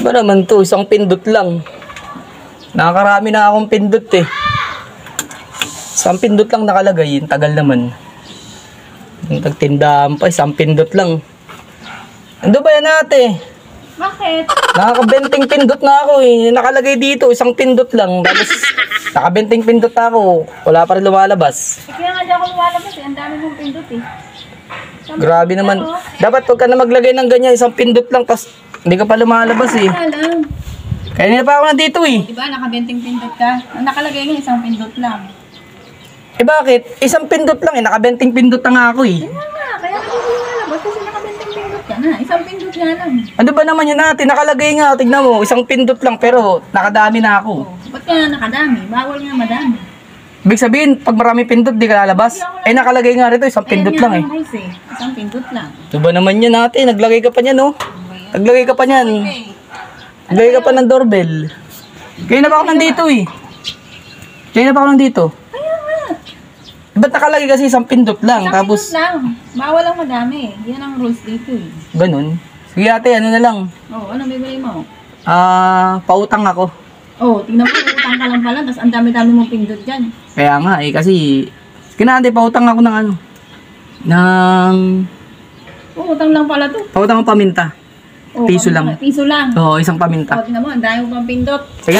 Ba naman to, isang pindot lang. Nakakarami na akong pindot eh. Isang pindot lang nakalagay, yung tagal naman. Yung tagtindahan pa, isang pindot lang. Ano ba yan ate? Bakit? Nakakabenting pindot na ako eh. Nakalagay dito, isang pindot lang. Tapos nakabenting pindot na ako. Wala pa rin lumalabas. Kaya nga di ako lumalabas eh. Ang dami mong pindot eh. Grabe naman. Dapat huwag ka na maglagay ng ganyan, isang pindot lang. Tapos hindi ka pa lumalabas eh. Alam. Kaya na pa ako nandito eh. Diba nakabenting pindot ka? Ang nakalagay nga isang pindot lang. Eh bakit? Isang pindot lang eh. Nakabenting pindot na nga ako eh. Kaya nga. Kaya nga di lumalabas kasi nakabenting pindot ka na. Isang pindot nga lang. Ano ba naman yun natin? Nakalagay nga. Tignan mo. Isang pindot lang pero nakadami na ako. Oh, ba't kaya nakadami? Bawal nga madami. Ibig sabihin, pag marami pindot, di ka lalabas. Eh nakalagay nga rito, isang pindot lang eh. Ayan nga ang rules eh. Isang pindot lang. Ano ba naman yun natin? Naglagay ka pa niyan oh. Naglagay ka pa niyan. Okay. Naglagay ka pa ng doorbell. Kaya na pa ako nandito eh. Kaya na pa ako nandito. Kaya nga. Ba't nakalagay kasi isang pindot lang? Isang Tapos, pindot lang. Bawal ang madami. Yan ang rules dito eh. ganun. Sige ate, ano na lang. Oh, ano bibili mo? Pautang ako. Oh, tingnan mo, utang ka lang pala, tapos ang dami-dami mong pindot dyan. Kaya nga eh, kasi, kinante, pautang ako ng ano. Oh, utang lang pala to. Pautang ng paminta. Oh, Piso lang. Piso lang. Oo, isang paminta. Oh, tingnan mo, ang dami mo pang pindot. Sige.